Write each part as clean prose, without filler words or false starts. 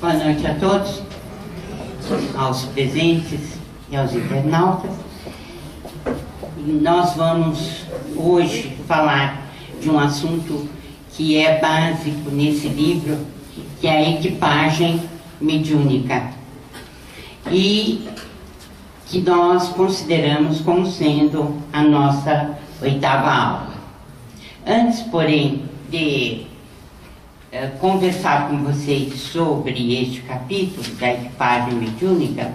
Boa noite a todos, aos presentes e aos internautas. E nós vamos hoje falar de um assunto que é básico nesse livro, que é a equipagem mediúnica, e que nós consideramos como sendo a nossa 8ª aula. Antes, porém, de conversar com vocês sobre este capítulo da equipagem mediúnica,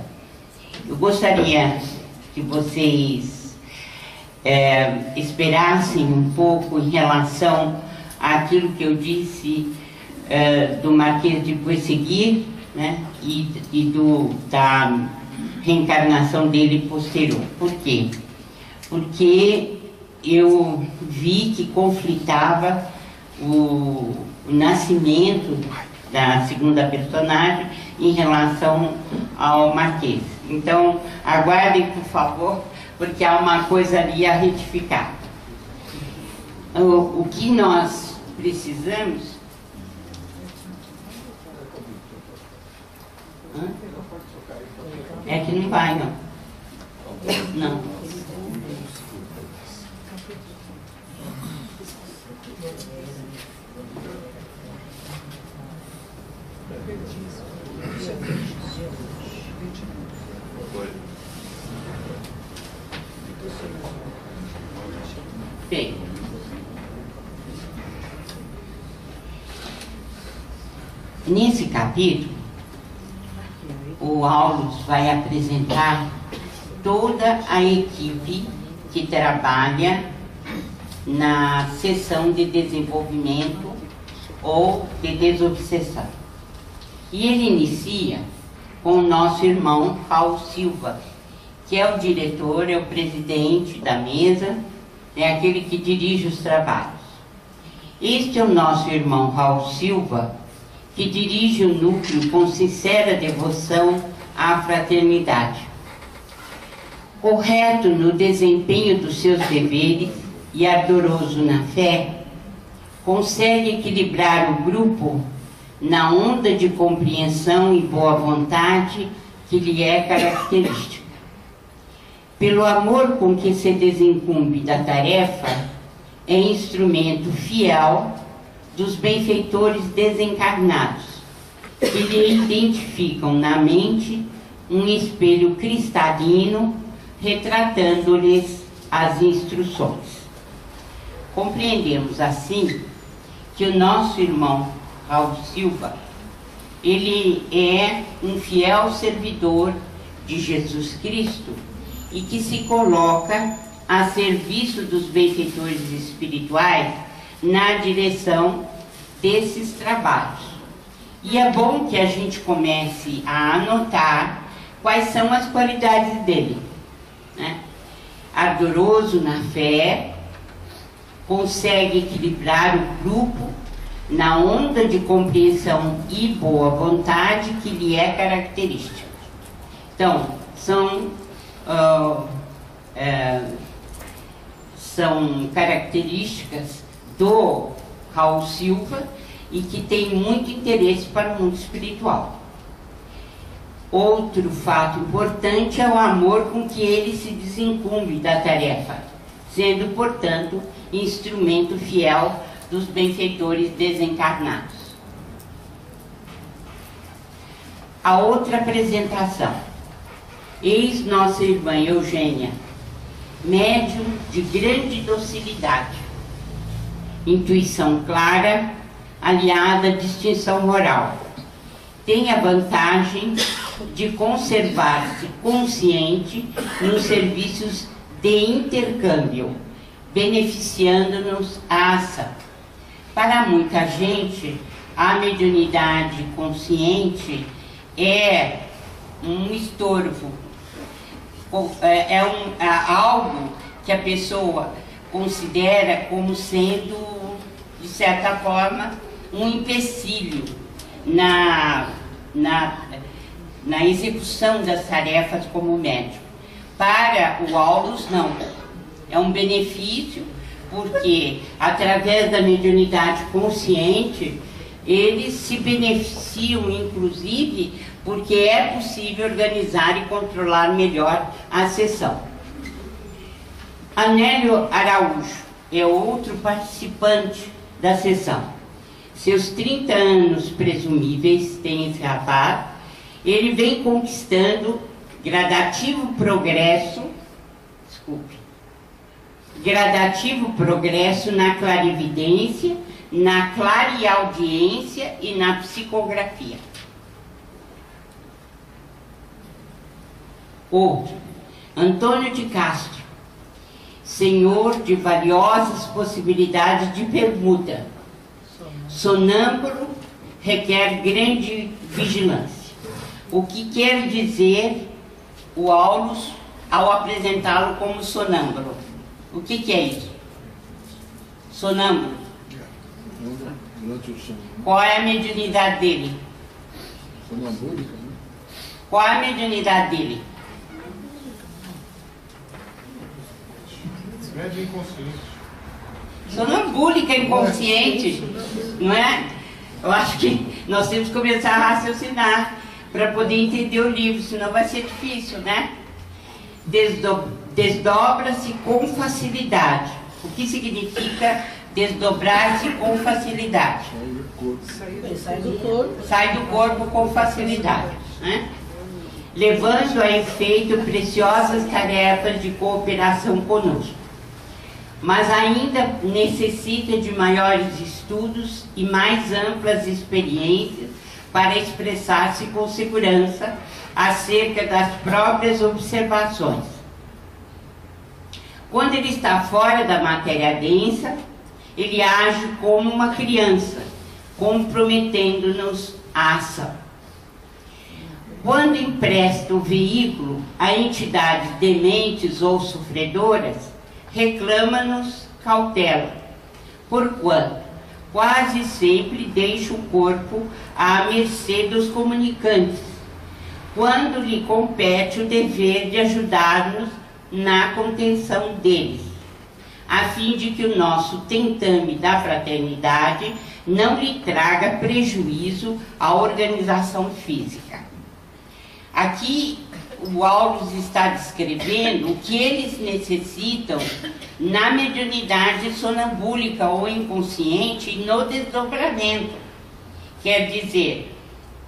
eu gostaria que vocês esperassem um pouco em relação àquilo que eu disse do Marquês de Puységur, né, e da reencarnação dele posterior. Por quê? Porque eu vi que conflitava o nascimento da segunda personagem em relação ao Marquês. Então, aguardem, por favor, porque há uma coisa ali a retificar. O que nós precisamos... É que não vai, não. Não. Bem, nesse capítulo, o Aulus vai apresentar toda a equipe que trabalha na seção de desenvolvimento ou de desobsessão. E ele inicia com o nosso irmão Raul Silva, que é o diretor, é o presidente da mesa, é aquele que dirige os trabalhos. Este é o nosso irmão Raul Silva, que dirige o núcleo com sincera devoção à fraternidade. Correto no desempenho dos seus deveres e ardoroso na fé, consegue equilibrar o grupo na onda de compreensão e boa vontade que lhe é característica. Pelo amor com que se desincumbe da tarefa, é instrumento fiel dos benfeitores desencarnados, que lhe identificam na mente um espelho cristalino, retratando-lhes as instruções. Compreendemos assim que o nosso irmão Raul Silva, ele é um fiel servidor de Jesus Cristo e que se coloca a serviço dos benfeitores espirituais na direção desses trabalhos. E é bom que a gente comece a anotar quais são as qualidades dele, né? Ardoroso na fé, consegue equilibrar o grupo na onda de compreensão e boa vontade que lhe é característica. Então, são características do Raul Silva e que tem muito interesse para o mundo espiritual. Outro fato importante é o amor com que ele se desincumbe da tarefa, sendo, portanto, instrumento fiel dos benfeitores desencarnados. A outra apresentação. Eis nossa irmã Eugênia, médium de grande docilidade, intuição clara, aliada à distinção moral. Tem a vantagem de conservar-se consciente nos serviços de intercâmbio, beneficiando-nos a ação. Para muita gente, a mediunidade consciente é um estorvo, algo que a pessoa considera como sendo, de certa forma, um empecilho na execução das tarefas como médico. Para o Aulus, não. É um benefício, porque através da mediunidade consciente eles se beneficiam, inclusive, porque é possível organizar e controlar melhor a sessão. Anélio Araújo é outro participante da sessão. Seus 30 anos presumíveis têm encerrado. Ele vem conquistando gradativo progresso na clarividência, na clareaudiência e na psicografia. Outro, Antônio de Castro, senhor de valiosas possibilidades de permuta. Sonâmbulo, requer grande vigilância. O que quer dizer o Aulus ao apresentá-lo como sonâmbulo? O que é isso? Sonâmbulo. Qual é a mediunidade dele? Sonambúlica, né? Qual é a mediunidade dele? Médio inconsciente. Sonambúlica inconsciente, não é? Eu acho que nós temos que começar a raciocinar para poder entender o livro, senão vai ser difícil, né? Desdobra-se com facilidade. O que significa desdobrar-se com facilidade? Sai do corpo com facilidade, né? Levando a efeito preciosas tarefas de cooperação conosco. Mas ainda necessita de maiores estudos e mais amplas experiências para expressar-se com segurança acerca das próprias observações. Quando ele está fora da matéria densa, ele age como uma criança, comprometendo-nos a ação. Quando empresta o veículo a entidades dementes ou sofredoras, reclama-nos cautela, porquanto quase sempre deixa o corpo à mercê dos comunicantes, quando lhe compete o dever de ajudar-nos na contenção deles, a fim de que o nosso tentame da fraternidade não lhe traga prejuízo à organização física. Aqui o Aulus está descrevendo o que eles necessitam na mediunidade sonambúlica ou inconsciente e no desdobramento. Quer dizer,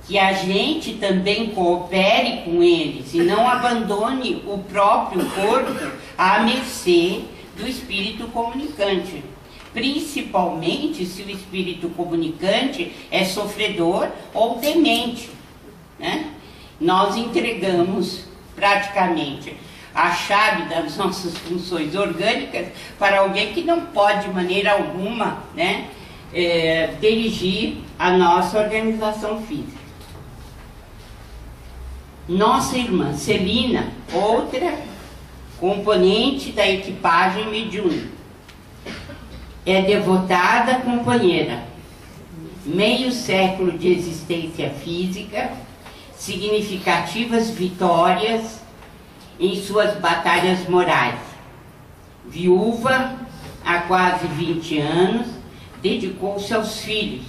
que a gente também coopere com eles e não abandone o próprio corpo à mercê do espírito comunicante. Principalmente se o espírito comunicante é sofredor ou demente, né? Nós entregamos praticamente a chave das nossas funções orgânicas para alguém que não pode de maneira alguma, né, dirigir a nossa organização física. Nossa irmã Celina, outra componente da equipagem mediúnica, é devotada companheira, meio século de existência física, significativas vitórias em suas batalhas morais. Viúva há quase 20 anos, dedicou-se aos filhos,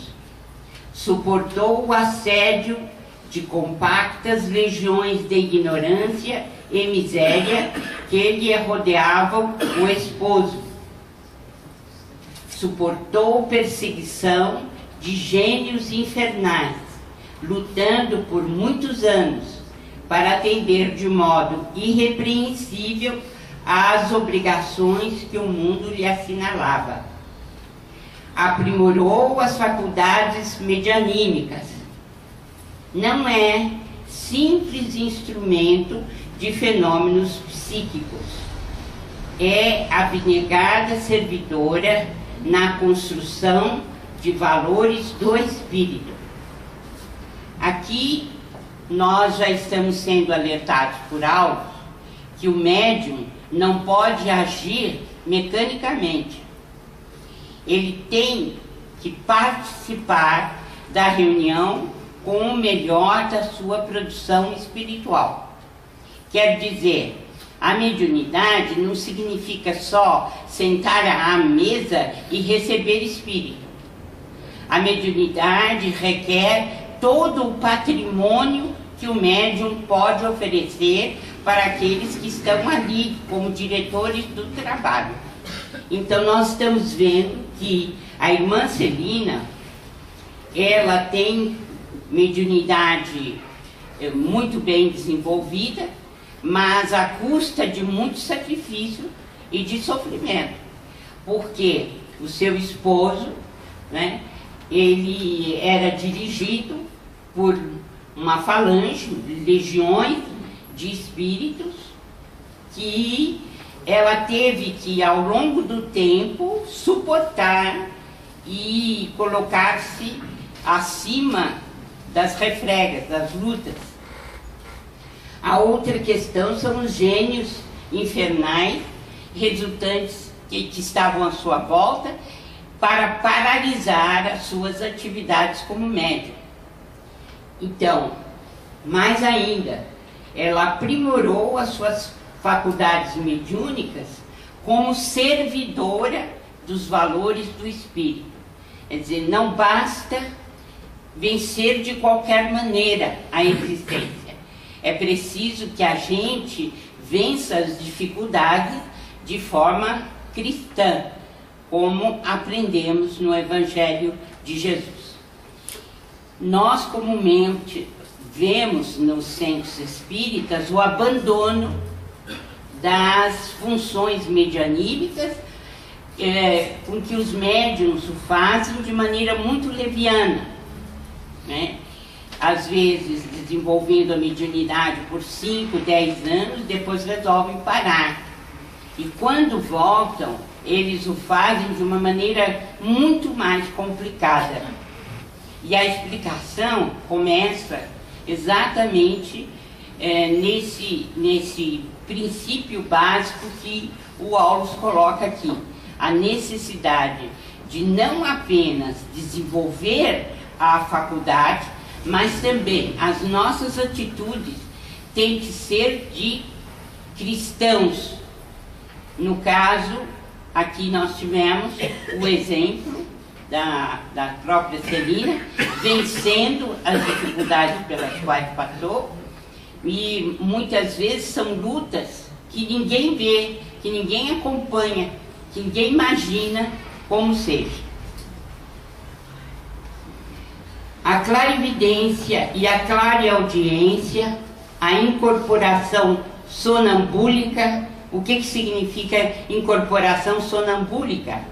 suportou o assédio de compactas legiões de ignorância e miséria que lhe rodeavam o esposo, suportou perseguição de gênios infernais, lutando por muitos anos para atender de modo irrepreensível às obrigações que o mundo lhe assinalava. Aprimorou as faculdades medianímicas. Não é simples instrumento de fenômenos psíquicos. É abnegada servidora na construção de valores do espírito. Aqui nós já estamos sendo alertados por algo que o médium não pode agir mecanicamente. Ele tem que participar da reunião com o melhor da sua produção espiritual. Quer dizer, a mediunidade não significa só sentar à mesa e receber espírito. a mediunidade requer todo o patrimônio que o médium pode oferecer para aqueles que estão ali como diretores do trabalho. Então nós estamos vendo que a irmã Celina, ela tem mediunidade muito bem desenvolvida, mas à custa de muito sacrifício e de sofrimento, porque o seu esposo, né, ele era dirigido por uma falange, legiões de espíritos, que ela teve que, ao longo do tempo, suportar e colocar-se acima das refregas, das lutas. A outra questão são os gênios infernais resultantes que estavam à sua volta para paralisar as suas atividades como médium. Então, mais ainda, ela aprimorou as suas faculdades mediúnicas como servidora dos valores do espírito. Quer dizer, não basta vencer de qualquer maneira a existência. É preciso que a gente vença as dificuldades de forma cristã, como aprendemos no Evangelho de Jesus. Nós comumente vemos nos centros espíritas o abandono das funções medianímicas, com que os médiuns o fazem de maneira muito leviana, né? Às vezes desenvolvendo a mediunidade por 5, 10 anos, depois resolvem parar. E quando voltam, eles o fazem de uma maneira muito mais complicada. E a explicação começa exatamente nesse princípio básico que o Aulus coloca aqui. A necessidade de não apenas desenvolver a faculdade, mas também as nossas atitudes têm que ser de cristãos. No caso, aqui nós tivemos o exemplo da própria Celina, vencendo as dificuldades pelas quais passou, e muitas vezes são lutas que ninguém vê, que ninguém acompanha, que ninguém imagina como seja. A clarividência e a clareaudiência, a incorporação sonambúlica. O que significa incorporação sonambúlica?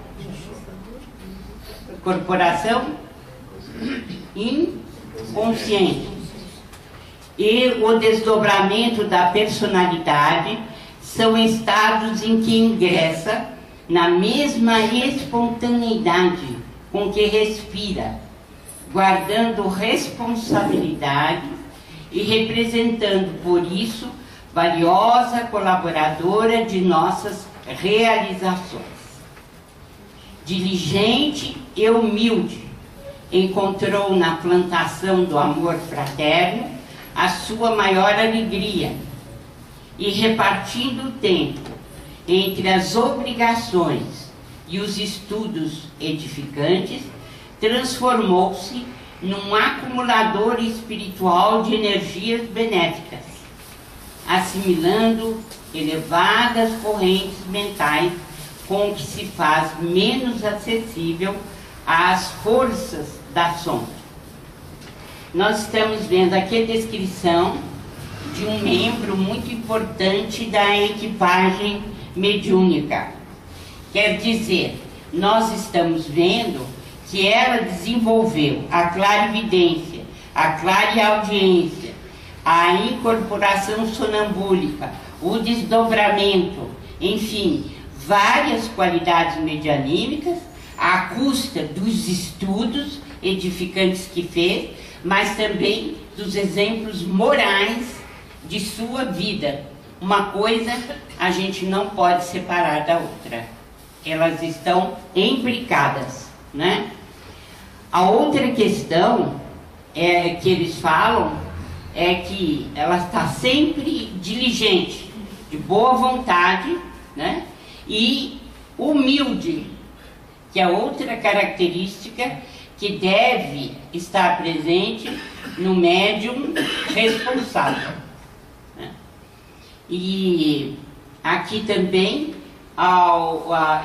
Incorporação inconsciente. E o desdobramento da personalidade são estados em que ingressa na mesma espontaneidade com que respira, guardando responsabilidade e representando, por isso, valiosa colaboradora de nossas realizações. Diligente e humilde, encontrou na plantação do amor fraterno a sua maior alegria, e repartindo o tempo entre as obrigações e os estudos edificantes, transformou-se num acumulador espiritual de energias benéficas, assimilando elevadas correntes mentais com que se faz menos acessível às forças da sombra. Nós estamos vendo aqui a descrição de um membro muito importante da equipagem mediúnica. Quer dizer, nós estamos vendo que ela desenvolveu a clarividência, a clareaudiência, a incorporação sonambúlica, o desdobramento, enfim, várias qualidades medianímicas, à custa dos estudos edificantes que fez, mas também dos exemplos morais de sua vida. Uma coisa a gente não pode separar da outra. Elas estão imbricadas, né? A outra questão que eles falam é que ela está sempre diligente, de boa vontade, né? E humilde, que é outra característica que deve estar presente no médium responsável, né? E aqui também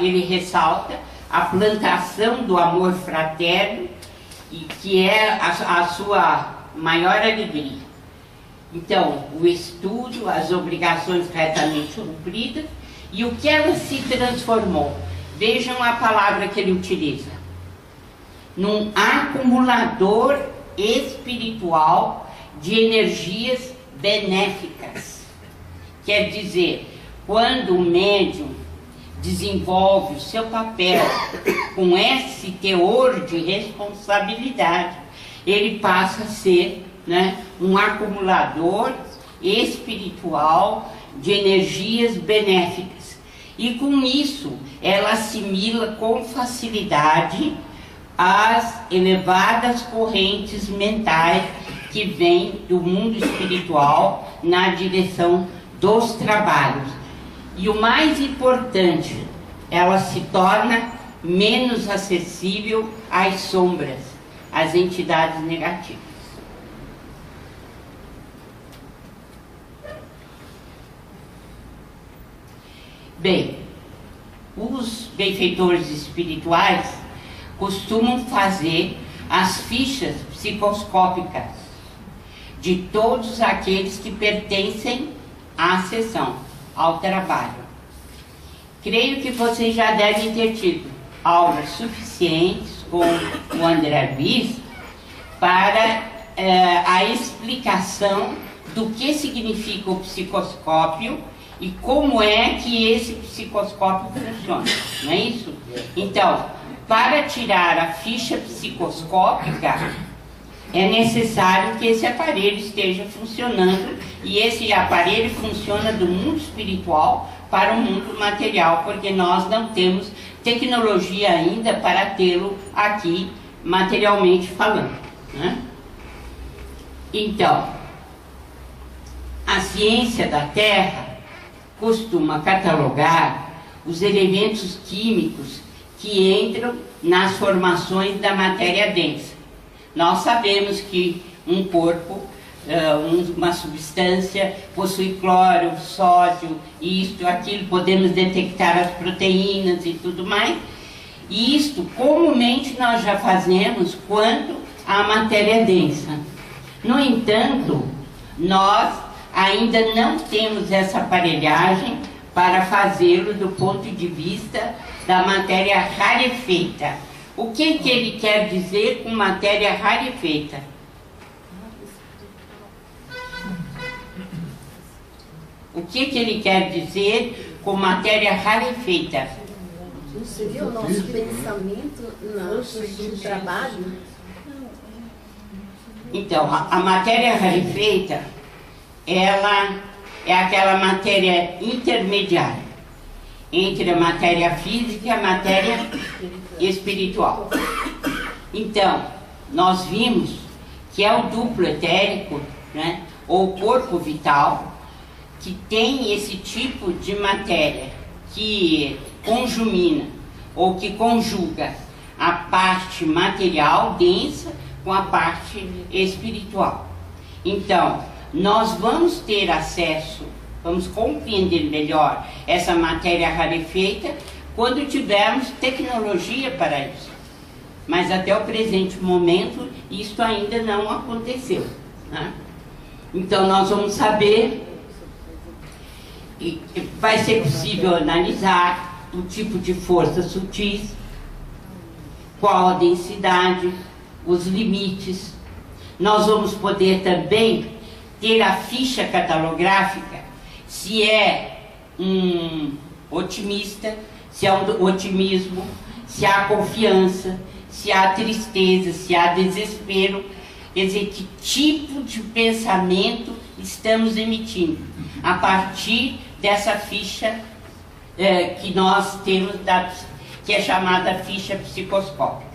ele ressalta a plantação do amor fraterno, e que é a sua maior alegria. Então, o estudo, as obrigações retamente cumpridas e o que ela se transformou. Vejam a palavra que ele utiliza: num acumulador espiritual de energias benéficas. Quer dizer, quando o médium desenvolve o seu papel com esse teor de responsabilidade, ele passa a ser, né, um acumulador espiritual de energias benéficas. E com isso, ela assimila com facilidade as elevadas correntes mentais que vêm do mundo espiritual na direção dos trabalhos. E o mais importante, ela se torna menos acessível às sombras, às entidades negativas. Bem, os benfeitores espirituais costumam fazer as fichas psicoscópicas de todos aqueles que pertencem à sessão, ao trabalho. Creio que vocês já devem ter tido aulas suficientes com o André Luiz para a explicação do que significa o psicoscópio e como é que esse psicoscópio funciona, não é isso? Então, para tirar a ficha psicoscópica, é necessário que esse aparelho esteja funcionando, e esse aparelho funciona do mundo espiritual para o mundo material, porque nós não temos tecnologia ainda para tê-lo aqui materialmente falando, né? Então, a ciência da Terra costuma catalogar os elementos químicos que entram nas formações da matéria densa. Nós sabemos que um corpo, uma substância, possui cloro, sódio, isto, aquilo, podemos detectar as proteínas e tudo mais. E isto, comumente, nós já fazemos quanto à matéria densa. No entanto, nós ainda não temos essa aparelhagem para fazê-lo do ponto de vista da matéria rarefeita. O que ele quer dizer com matéria rarefeita? O que ele quer dizer com matéria rarefeita? Não seria o nosso pensamento no trabalho? Então, a matéria rarefeita, ela é aquela matéria intermediária entre a matéria física e a matéria espiritual. Então, nós vimos que é o duplo etérico, né, ou corpo vital, que tem esse tipo de matéria que conjumina ou que conjuga a parte material densa com a parte espiritual. Então, nós vamos ter acesso, vamos compreender melhor essa matéria rarefeita quando tivermos tecnologia para isso. Mas até o presente momento, isso ainda não aconteceu, né? Então, nós vamos saber, e vai ser possível analisar o tipo de forças sutis, qual a densidade, os limites. Nós vamos poder também ter a ficha catalográfica, se é um otimista, se é um otimismo, se há confiança, se há tristeza, se há desespero. Quer dizer, que tipo de pensamento estamos emitindo a partir dessa ficha que nós temos, que é chamada ficha psicoscópica.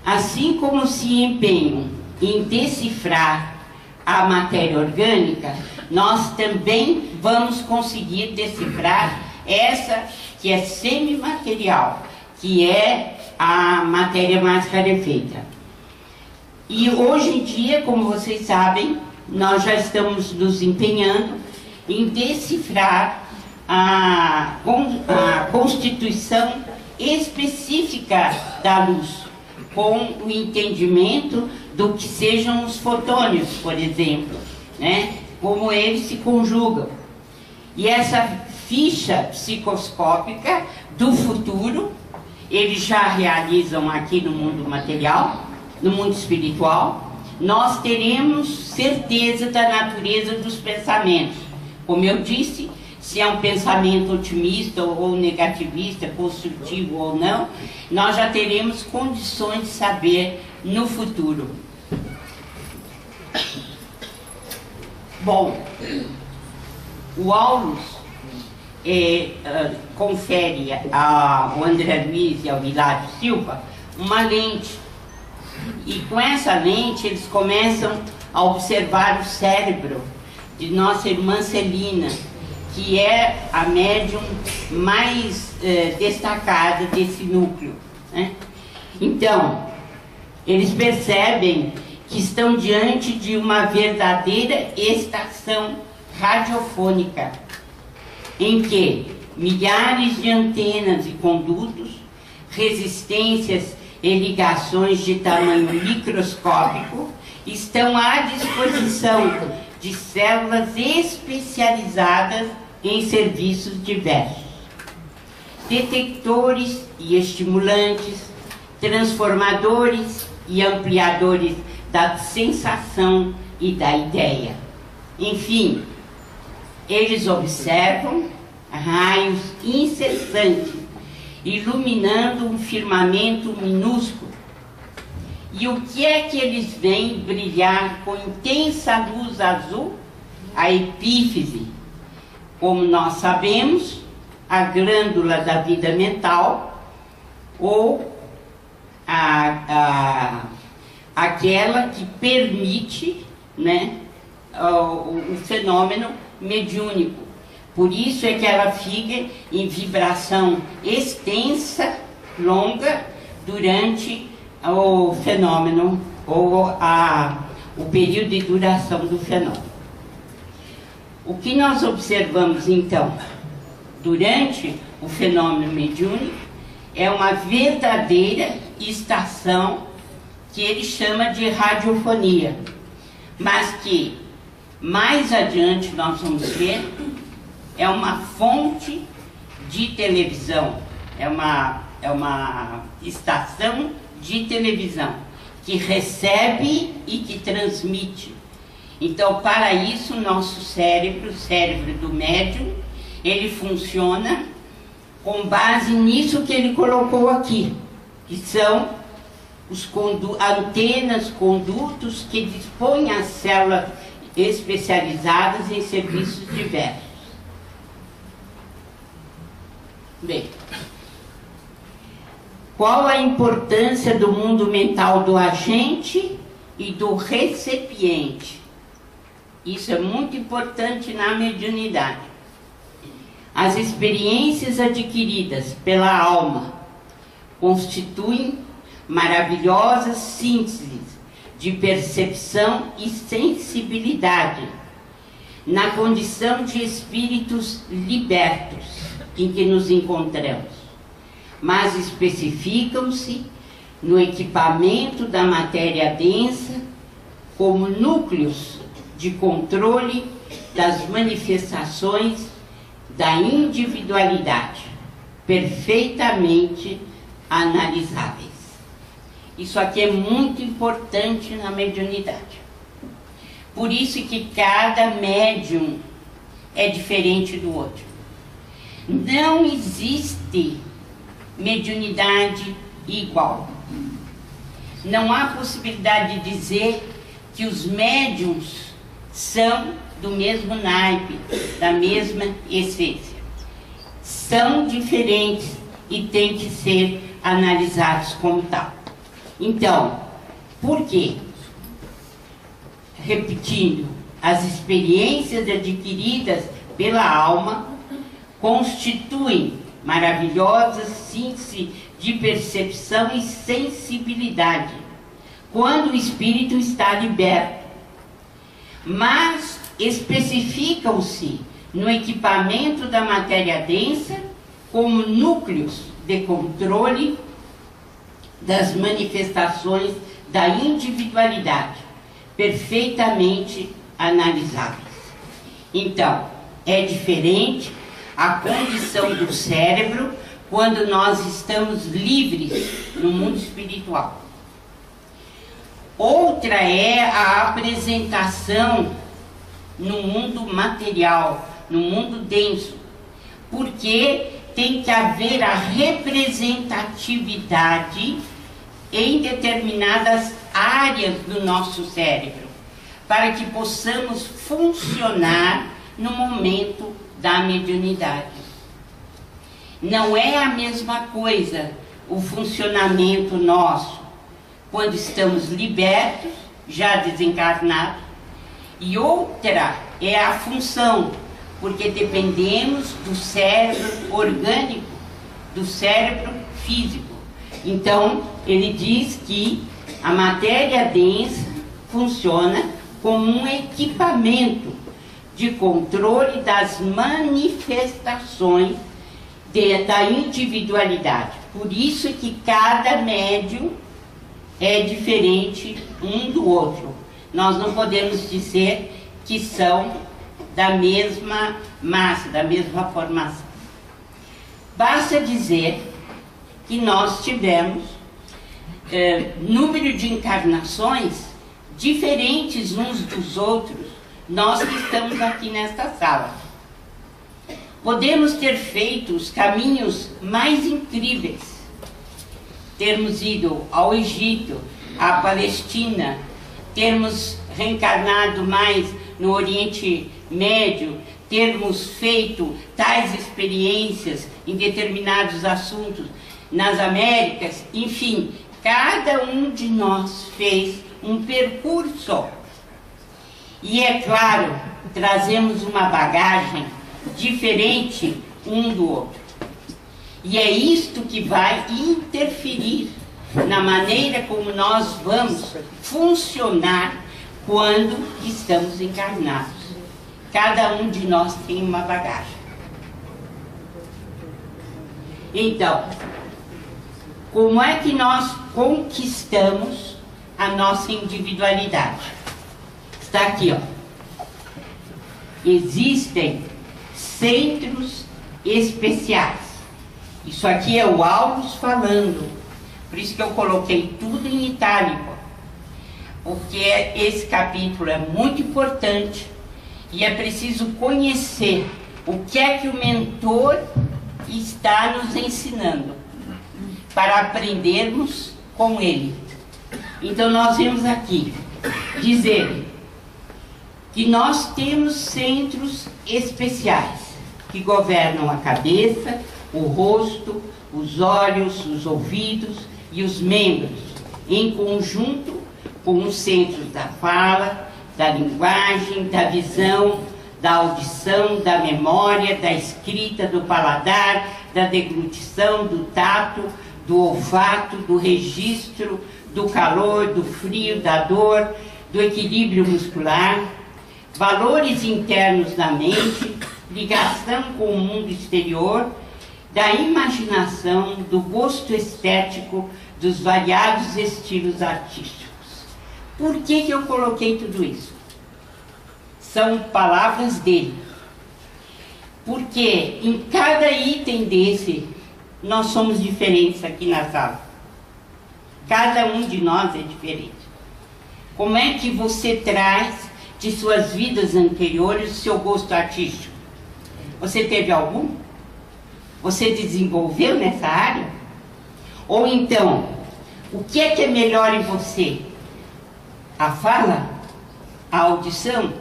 Assim como se empenham em decifrar a matéria orgânica, nós também vamos conseguir decifrar essa que é semimaterial, que é a matéria mais rarefeita. E hoje em dia, como vocês sabem, nós já estamos nos empenhando em decifrar a constituição específica da luz, com o entendimento do que sejam os fotônios, por exemplo, né? Como eles se conjugam. E essa ficha psicoscópica do futuro, eles já realizam aqui no mundo material, no mundo espiritual. Nós teremos certeza da natureza dos pensamentos. Como eu disse, se é um pensamento otimista ou negativista, construtivo ou não, nós já teremos condições de saber no futuro. Bom, o Aulus confere ao André Luiz e ao Hilário Silva uma lente. E com essa lente eles começam a observar o cérebro de nossa irmã Celina, que é a médium mais destacada desse núcleo, né? Então, eles percebem que estão diante de uma verdadeira estação radiofônica, em que milhares de antenas e condutos, resistências e ligações de tamanho microscópico estão à disposição de células especializadas em serviços diversos. Detectores e estimulantes, transformadores e ampliadores da sensação e da ideia. Enfim, eles observam raios incessantes, iluminando um firmamento minúsculo. E o que é que eles veem brilhar com intensa luz azul? A epífise. Como nós sabemos, a glândula da vida mental, ou aquela que permite, né, o fenômeno mediúnico. Por isso é que ela fica em vibração extensa, longa, durante o fenômeno, ou o período de duração do fenômeno. O que nós observamos, então, durante o fenômeno mediúnico, é uma verdadeira estação que ele chama de radiofonia, mas que, mais adiante nós vamos ver, é uma fonte de televisão, é uma estação de televisão que recebe e que transmite. Então, para isso, nosso cérebro, o cérebro do médium, ele funciona com base nisso que ele colocou aqui, que são os antenas, condutos que dispõem as células especializadas em serviços diversos. Bem, qual a importância do mundo mental do agente e do recipiente? Isso é muito importante na mediunidade. As experiências adquiridas pela alma constituem maravilhosas sínteses de percepção e sensibilidade na condição de espíritos libertos em que nos encontramos, mas especificam-se no equipamento da matéria densa como núcleos de controle das manifestações da individualidade, perfeitamente analisáveis. Isso aqui é muito importante na mediunidade. Por isso que cada médium é diferente do outro. Não existe mediunidade igual. Não há possibilidade de dizer que os médiums são do mesmo naipe, da mesma essência. São diferentes e têm que ser analisados como tal. Então, por quê? Repetindo, as experiências adquiridas pela alma constituem maravilhosas síntese de percepção e sensibilidade, quando o espírito está liberto. Mas especificam-se no equipamento da matéria densa como núcleos de controle das manifestações da individualidade, perfeitamente analisáveis. Então, é diferente a condição do cérebro quando nós estamos livres no mundo espiritual. Outra é a apresentação no mundo material, no mundo denso, porque tem que haver a representatividade em determinadas áreas do nosso cérebro, para que possamos funcionar no momento da mediunidade. Não é a mesma coisa o funcionamento nosso quando estamos libertos, já desencarnados, e outra é a função, porque dependemos do cérebro orgânico, do cérebro físico. Então, ele diz que a matéria densa funciona como um equipamento de controle das manifestações da individualidade. Por isso que cada médium é diferente um do outro. Nós não podemos dizer que são da mesma massa, da mesma formação. Basta dizer que nós tivemos número de encarnações diferentes uns dos outros, nós que estamos aqui nesta sala. Podemos ter feito os caminhos mais incríveis, termos ido ao Egito, à Palestina, termos reencarnado mais no Oriente Médio, termos feito tais experiências em determinados assuntos nas Américas, enfim, cada um de nós fez um percurso. E é claro, trazemos uma bagagem diferente um do outro. E é isto que vai interferir na maneira como nós vamos funcionar quando estamos encarnados. Cada um de nós tem uma bagagem. Então, como é que nós conquistamos a nossa individualidade? Está aqui, ó. Existem centros especiais. Isso aqui é o Aulus falando. Por isso que eu coloquei tudo em itálico. Porque esse capítulo é muito importante e é preciso conhecer o que é que o mentor está nos ensinando para aprendermos com ele. Então nós vemos aqui dizer que nós temos centros especiais que governam a cabeça, o rosto, os olhos, os ouvidos e os membros, em conjunto com os centros da fala, da linguagem, da visão, da audição, da memória, da escrita, do paladar, da deglutição, do tato, do olfato, do registro, do calor, do frio, da dor, do equilíbrio muscular, valores internos da mente, ligação com o mundo exterior, da imaginação, do gosto estético, dos variados estilos artísticos. Por que eu coloquei tudo isso? São palavras dele. Porque em cada item desse, nós somos diferentes aqui na sala. Cada um de nós é diferente. Como é que você traz de suas vidas anteriores o seu gosto artístico? Você teve algum? Você desenvolveu nessa área? Ou então, o que é melhor em você? A fala? A audição?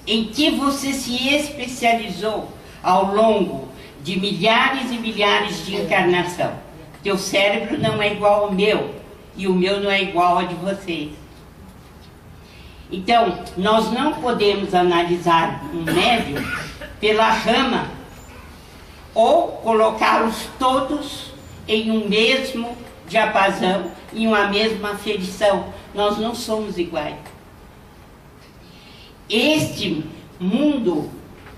Em que você se especializou ao longo de milhares e milhares de encarnação? Teu cérebro não é igual ao meu, e o meu não é igual ao de vocês. Então, nós não podemos analisar um médium pela rama, ou colocá-los todos em um mesmo diapasão, em uma mesma aferição. Nós não somos iguais. Este mundo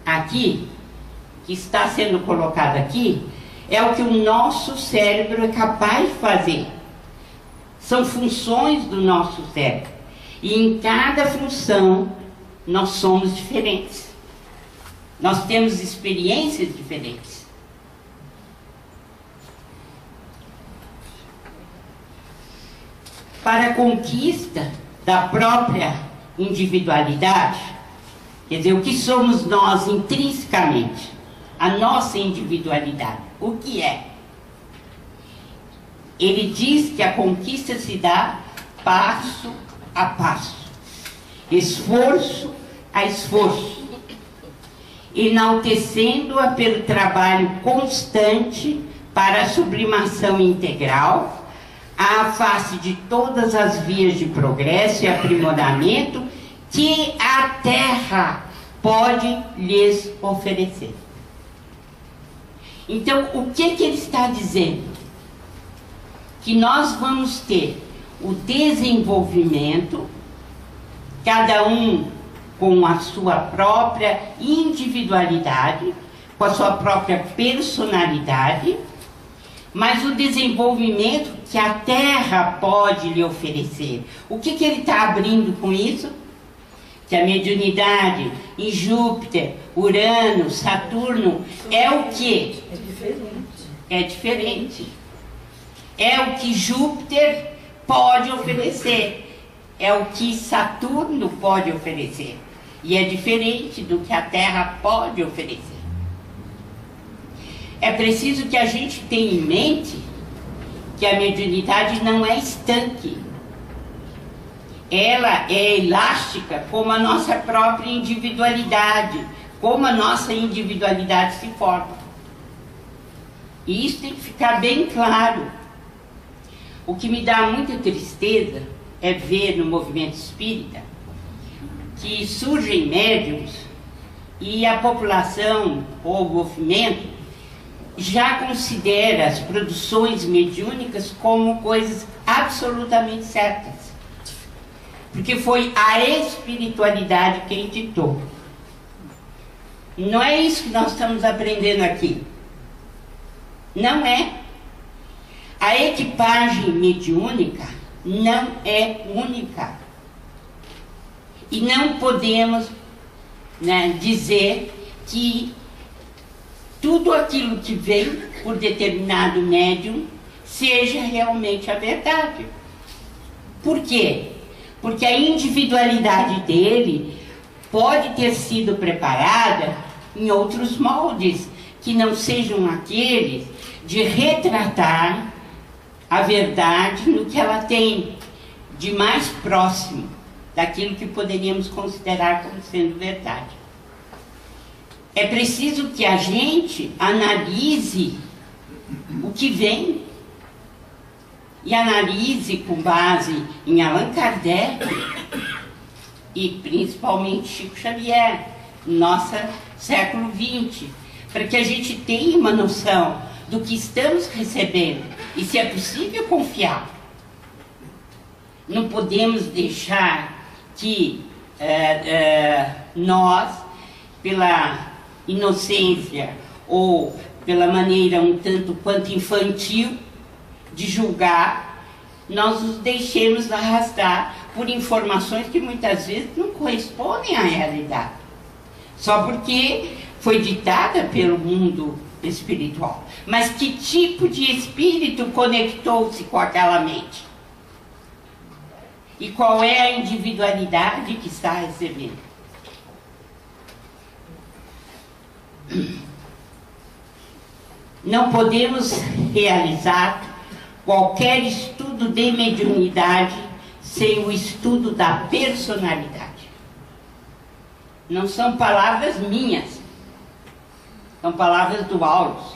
aqui, que está sendo colocado aqui, é o que o nosso cérebro é capaz de fazer. São funções do nosso cérebro. E em cada função, nós somos diferentes. Nós temos experiências diferentes. Para a conquista da própria individualidade, quer dizer, o que somos nós intrinsecamente, a nossa individualidade, o que é? Ele diz que a conquista se dá passo a passo, esforço a esforço, enaltecendo-a pelo trabalho constante para a sublimação integral, à face de todas as vias de progresso e aprimoramento que a Terra pode lhes oferecer. Então, o que ele está dizendo? Que nós vamos ter o desenvolvimento, cada um com a sua própria individualidade, com a sua própria personalidade, mas o desenvolvimento que a Terra pode lhe oferecer. O que ele está abrindo com isso? Que a mediunidade em Júpiter, Urano, Saturno é o quê? É diferente. É diferente. É o que Júpiter pode oferecer. É o que Saturno pode oferecer. E é diferente do que a Terra pode oferecer. É preciso que a gente tenha em mente que a mediunidade não é estanque. Ela é elástica como a nossa própria individualidade, como a nossa individualidade se forma. E isso tem que ficar bem claro. O que me dá muita tristeza é ver no movimento espírita que surgem médiums e a população ou o movimento já considera as produções mediúnicas como coisas absolutamente certas. Porque foi a espiritualidade quem ditou. Não é isso que nós estamos aprendendo aqui. Não é. A equipagem mediúnica não é única. E não podemos, né, dizer que tudo aquilo que vem por determinado médium seja realmente a verdade. Por quê? Porque a individualidade dele pode ter sido preparada em outros moldes, que não sejam aqueles de retratar a verdade no que ela tem de mais próximo daquilo que poderíamos considerar como sendo verdade. É preciso que a gente analise o que vem e analise com base em Allan Kardec e principalmente Chico Xavier, nosso século XX, para que a gente tenha uma noção do que estamos recebendo e se é possível confiar. Não podemos deixar que nós, pela inocência ou pela maneira um tanto quanto infantil de julgar, nós nos deixemos arrastar por informações que muitas vezes não correspondem à realidade, só porque foi ditada pelo mundo espiritual. Mas que tipo de espírito conectou-se com aquela mente? E qual é a individualidade que está recebendo? Não podemos realizar qualquer estudo de mediunidade sem o estudo da personalidade. Não são palavras minhas, são palavras do Aulus.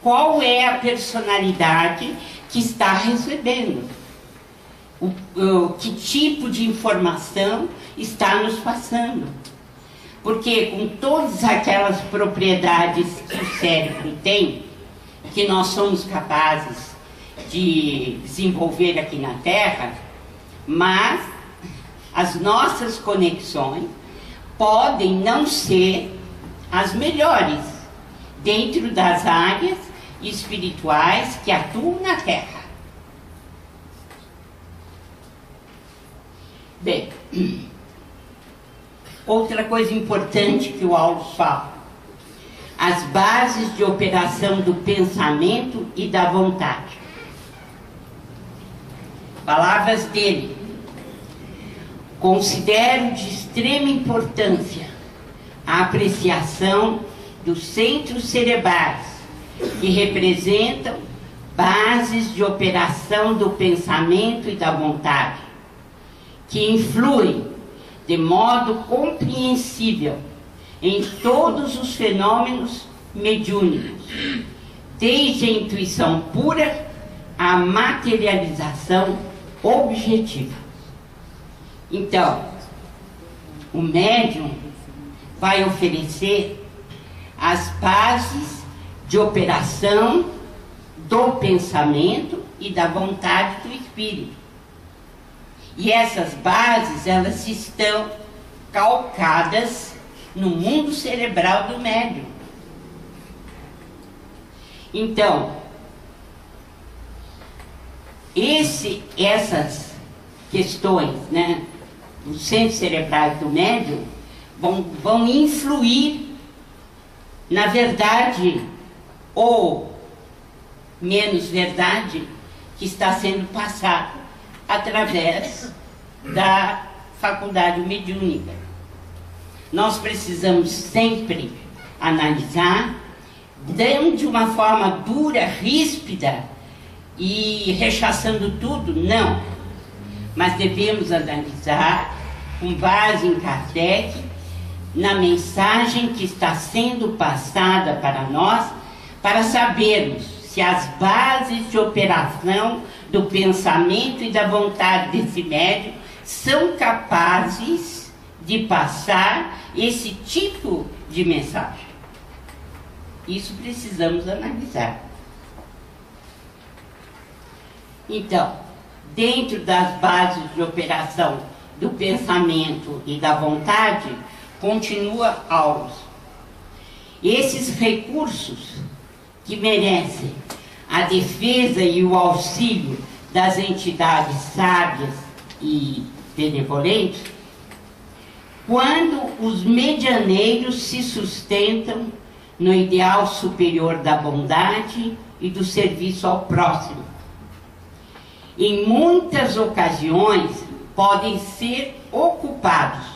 Qual é a personalidade que está recebendo? Que tipo de informação está nos passando? Porque com todas aquelas propriedades que o cérebro tem, que nós somos capazes de desenvolver aqui na Terra, mas as nossas conexões podem não ser as melhores dentro das áreas espirituais que atuam na Terra. Bem, outra coisa importante que o Aulus fala: as bases de operação do pensamento e da vontade. Palavras dele: considero de extrema importância a apreciação dos centros cerebrais que representam bases de operação do pensamento e da vontade, que influem de modo compreensível em todos os fenômenos mediúnicos, desde a intuição pura à materialização objetiva. Então, o médium vai oferecer as bases de operação do pensamento e da vontade do espírito. E essas bases, elas estão calcadas no mundo cerebral do médium. Então, essas questões, né, dos centros cerebrais do médium vão influir na verdade ou menos verdade que está sendo passada através da faculdade mediúnica. Nós precisamos sempre analisar, não de uma forma dura, ríspida e rechaçando tudo, não. Mas devemos analisar com base em Kardec, na mensagem que está sendo passada para nós, para sabermos se as bases de operação do pensamento e da vontade desse médium são capazes de passar esse tipo de mensagem. Isso precisamos analisar. Então, dentro das bases de operação do pensamento e da vontade, continua Aulus: esses recursos que merecem a defesa e o auxílio das entidades sábias e benevolentes, quando os medianeiros se sustentam no ideal superior da bondade e do serviço ao próximo. Em muitas ocasiões podem ser ocupados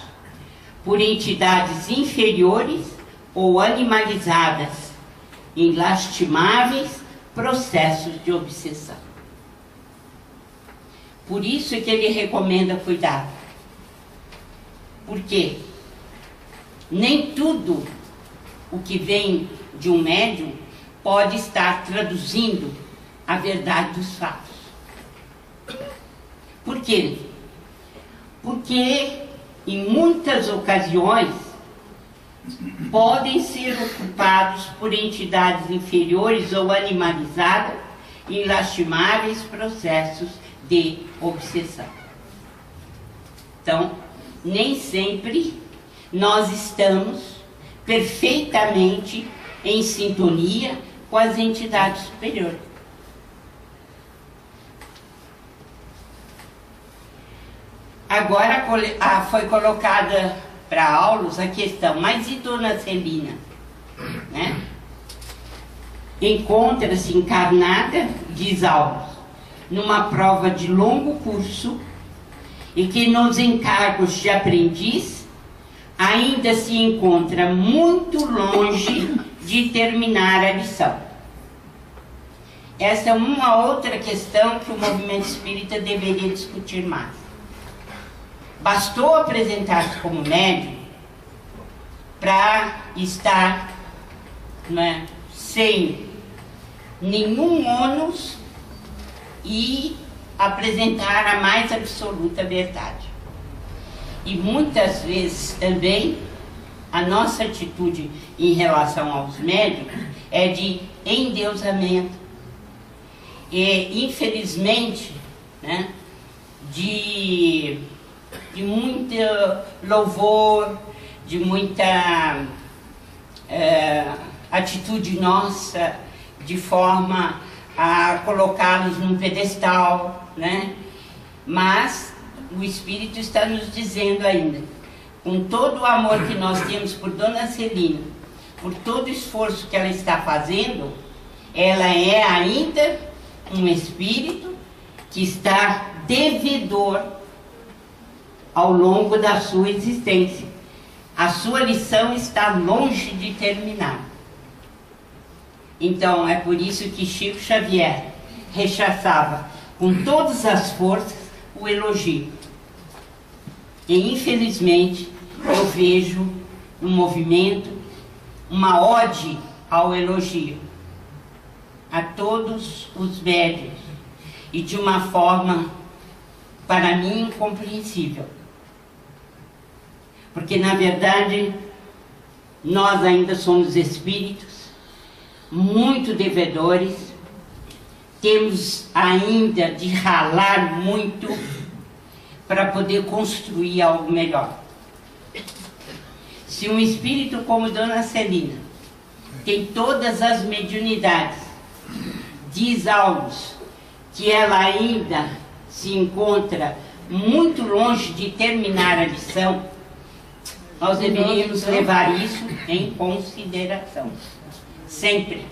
por entidades inferiores ou animalizadas em lastimáveis processos de obsessão. Por isso é que ele recomenda cuidado. Porque nem tudo o que vem de um médium pode estar traduzindo a verdade dos fatos. Por quê? Porque em muitas ocasiões podem ser ocupados por entidades inferiores ou animalizadas em lastimáveis processos de obsessão. Então, nem sempre nós estamos perfeitamente em sintonia com as entidades superiores. Agora foi colocada para Aulus a questão: mas e Dona Celina? Né? Encontra-se encarnada, diz Aulus, numa prova de longo curso, e que nos encargos de aprendiz ainda se encontra muito longe de terminar a lição. Essa é uma outra questão que o movimento espírita deveria discutir mais. Bastou apresentar-se como médium para estar, né, sem nenhum ônus e apresentar a mais absoluta verdade. E muitas vezes também a nossa atitude em relação aos médiums é de endeusamento. E, infelizmente, né, de muito louvor, de muita atitude nossa, de forma a colocá-los num pedestal, né? Mas o Espírito está nos dizendo ainda, com todo o amor que nós temos por Dona Celina, por todo o esforço que ela está fazendo, ela é ainda um espírito que está devedor ao longo da sua existência. A sua lição está longe de terminar. Então, é por isso que Chico Xavier rechaçava com todas as forças o elogio. E, infelizmente, eu vejo no movimento uma ode ao elogio a todos os médiuns, e de uma forma, para mim, incompreensível. Porque, na verdade, nós ainda somos espíritos muito devedores, temos ainda de ralar muito para poder construir algo melhor. Se um espírito como Dona Celina tem todas as mediunidades, diz Aulus que ela ainda se encontra muito longe de terminar a lição, nós deveríamos levar isso em consideração. Sempre.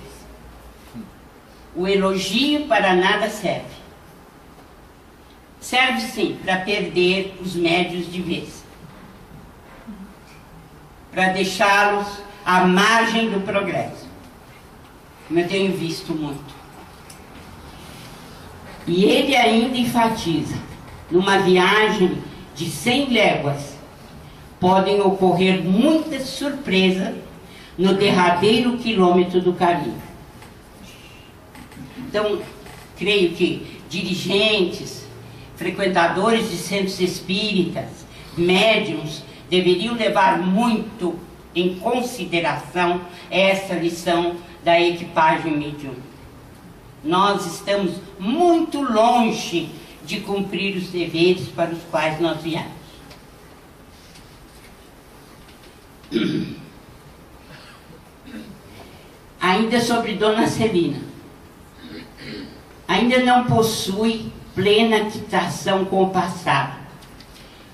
O elogio para nada serve. Serve sim para perder os médios de vez, para deixá-los à margem do progresso, como eu tenho visto muito. E ele ainda enfatiza, numa viagem de 100 léguas, podem ocorrer muitas surpresas no derradeiro quilômetro do caminho. Então, creio que dirigentes, frequentadores de centros espíritas, médiuns, deveriam levar muito em consideração essa lição da equipagem mediúnica. Nós estamos muito longe de cumprir os deveres para os quais nós viemos. Ainda sobre Dona Celina, ainda não possui plena quitação com o passado.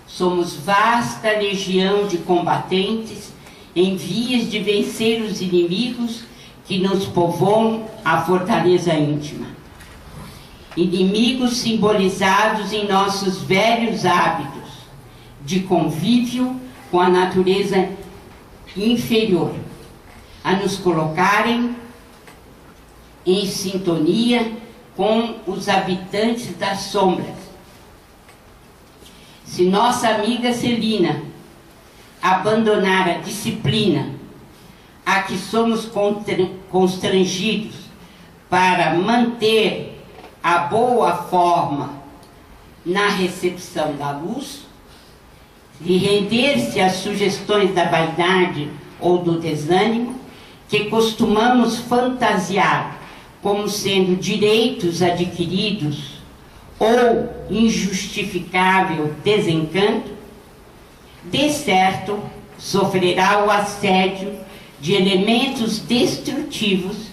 Somos vasta legião de combatentes em vias de vencer os inimigos que nos povoam a fortaleza íntima. Inimigos simbolizados em nossos velhos hábitos de convívio com a natureza inferior, a nos colocarem em sintonia com os habitantes das sombras. Se nossa amiga Celina abandonar a disciplina a que somos constrangidos para manter a boa forma na recepção da luz, e render-se às sugestões da vaidade ou do desânimo, que costumamos fantasiar como sendo direitos adquiridos ou injustificável desencanto, de certo sofrerá o assédio de elementos destrutivos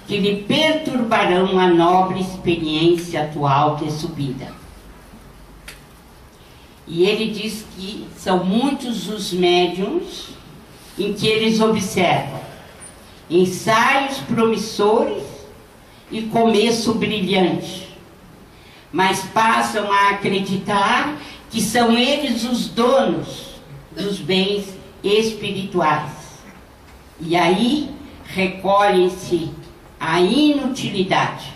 que lhe perturbarão a nobre experiência atual de subida. E ele diz que são muitos os médiuns em que eles observam ensaios promissores e começo brilhante, mas passam a acreditar que são eles os donos dos bens espirituais. E aí recolhem-se à inutilidade,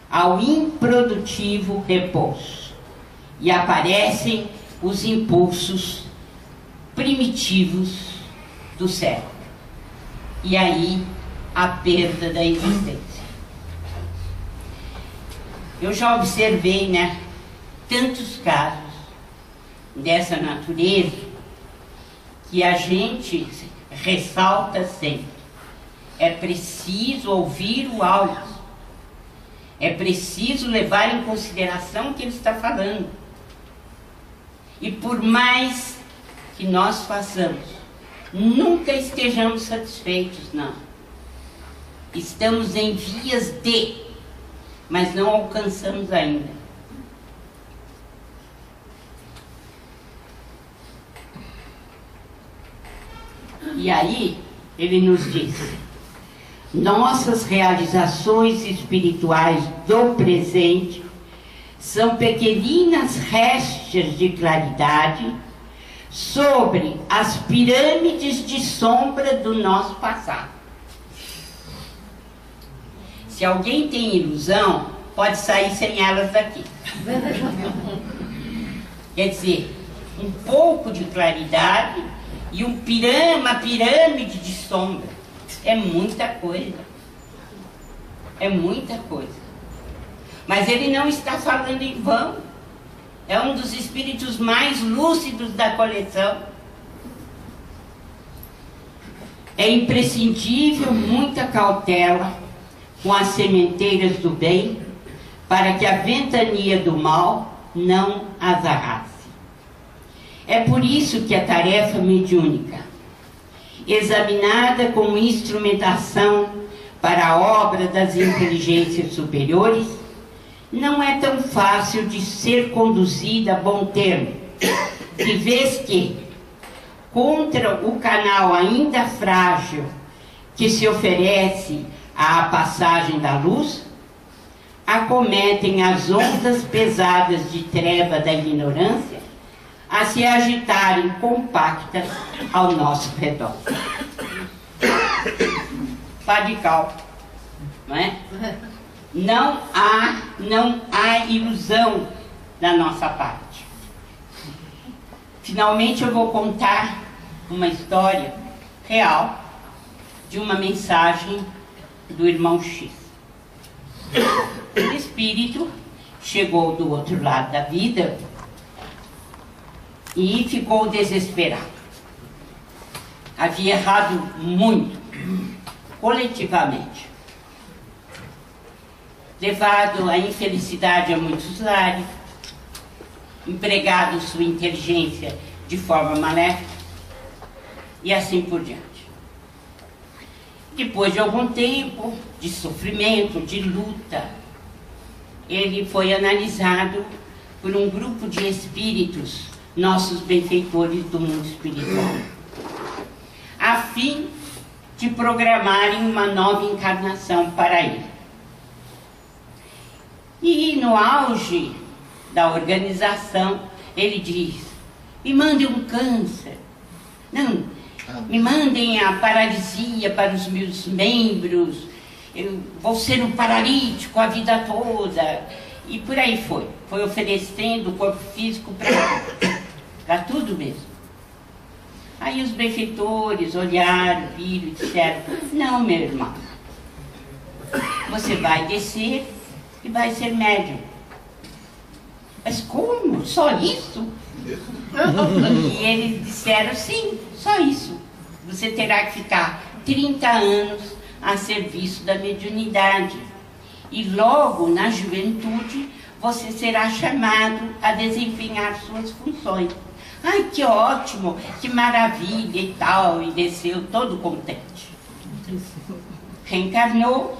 ao improdutivo repouso, e aparecem os impulsos primitivos do cérebro. E aí a perda da existência. Eu já observei, né, tantos casos dessa natureza que a gente ressalta sempre. é preciso ouvir o áudio. É preciso levar em consideração o que ele está falando. E por mais que nós façamos, nunca estejamos satisfeitos, não. Estamos em vias de, mas não alcançamos ainda. E aí, ele nos diz: nossas realizações espirituais do presente são pequeninas restas de claridade sobre as pirâmides de sombra do nosso passado. Se alguém tem ilusão, pode sair sem elas daqui. Quer dizer, um pouco de claridade e uma pirâmide de sombra. É muita coisa. É muita coisa. Mas ele não está falando em vão. É um dos espíritos mais lúcidos da coleção. É imprescindível muita cautela com as sementeiras do bem, para que a ventania do mal não as arrase. É por isso que a tarefa mediúnica, examinada como instrumentação para a obra das inteligências superiores, não é tão fácil de ser conduzida a bom termo, de vez que, contra o canal ainda frágil que se oferece à passagem da luz, acometem as ondas pesadas de treva da ignorância a se agitarem compactas ao nosso redor. Radical, não é? Não há ilusão da nossa parte. Finalmente eu vou contar uma história real de uma mensagem do irmão X. O espírito chegou do outro lado da vida e ficou desesperado. Havia errado muito, coletivamente. Levado à infelicidade a muitos lares, empregado sua inteligência de forma maléfica e assim por diante. Depois de algum tempo de sofrimento, de luta, ele foi analisado por um grupo de espíritos, nossos benfeitores do mundo espiritual, a fim de programarem uma nova encarnação para ele. E no auge da organização, ele diz: me mandem um câncer. Não, me mandem a paralisia para os meus membros. Eu vou ser um paralítico a vida toda. E por aí foi. Foi oferecendo o corpo físico para tudo mesmo. Aí os benfeitores olharam, viram e disseram: não, meu irmão, você vai descer e vai ser médium. Mas como? Só isso? E eles disseram: sim, só isso. Você terá que ficar 30 anos a serviço da mediunidade. E logo na juventude você será chamado a desempenhar suas funções. Ai, que ótimo, que maravilha e tal. E desceu todo contente. Reencarnou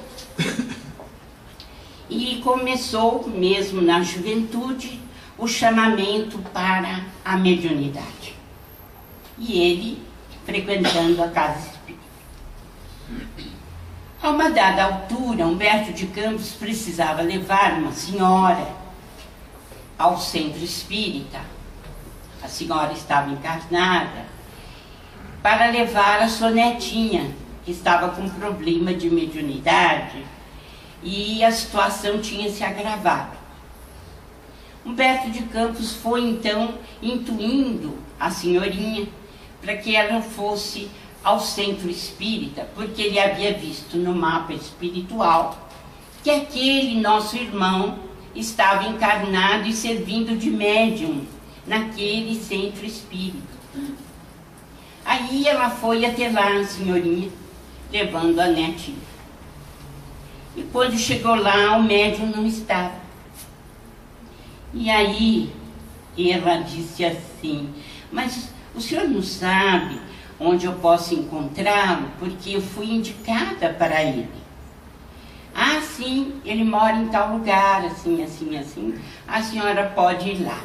e começou, mesmo na juventude, o chamamento para a mediunidade. E ele frequentando a casa espírita. A uma dada altura, Humberto de Campos precisava levar uma senhora ao centro espírita. A senhora estava encarnada, para levar a sua netinha, que estava com problema de mediunidade, e a situação tinha se agravado. Humberto de Campos foi então intuindo a senhorinha para que ela fosse ao centro espírita, porque ele havia visto no mapa espiritual que aquele nosso irmão estava encarnado e servindo de médium naquele centro espírita. Aí ela foi até lá, a senhorinha, levando a netinha. E quando chegou lá, o médium não estava. E aí ela disse assim: mas o senhor não sabe onde eu posso encontrá-lo? Porque eu fui indicada para ele. Ah, sim, ele mora em tal lugar, assim, assim, assim. A senhora pode ir lá.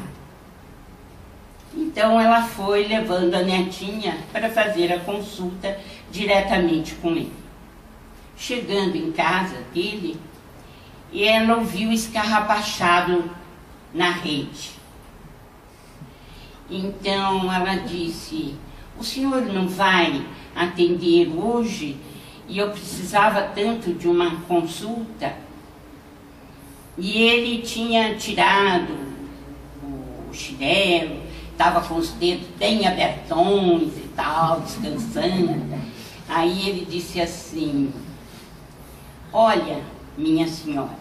Então ela foi levando a netinha para fazer a consulta diretamente com ele. Chegando em casa dele, ela ouviu escarrapachado na rede. Então ela disse: o senhor não vai atender hoje? E eu precisava tanto de uma consulta. E ele tinha tirado o chinelo, estava com os dedos bem abertões e tal, descansando. Aí ele disse assim: olha, minha senhora,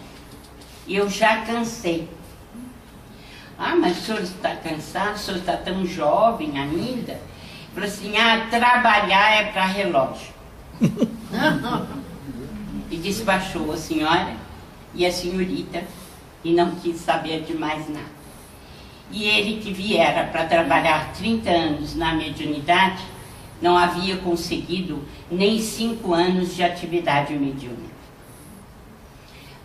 eu já cansei. Ah, mas o senhor está cansado? O senhor está tão jovem ainda? Ele falou assim: ah, trabalhar é para relógio. E despachou a senhora e a senhorita e não quis saber de mais nada. E ele, que viera para trabalhar 30 anos na mediunidade, não havia conseguido nem 5 anos de atividade mediúnica.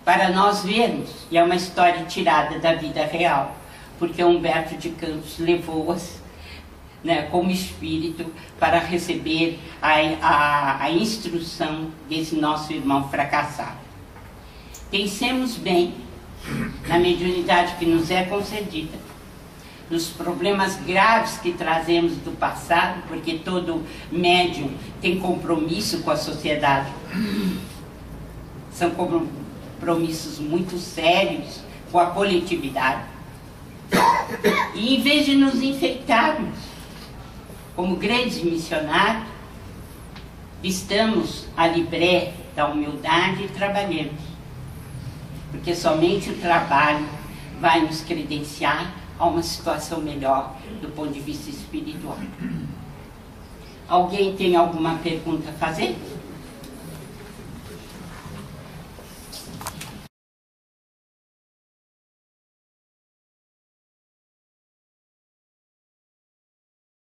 Para nós vermos, e é uma história tirada da vida real, porque Humberto de Campos levou-as, né, como espírito para receber a instrução desse nosso irmão fracassado. Pensemos bem na mediunidade que nos é concedida, nos problemas graves que trazemos do passado, porque todo médium tem compromisso com a sociedade. São compromissos muito sérios com a coletividade. E em vez de nos enfeitarmos como grandes missionários, estamos a libré da humildade e trabalhemos. Porque somente o trabalho vai nos credenciar a uma situação melhor do ponto de vista espiritual. Alguém tem alguma pergunta a fazer?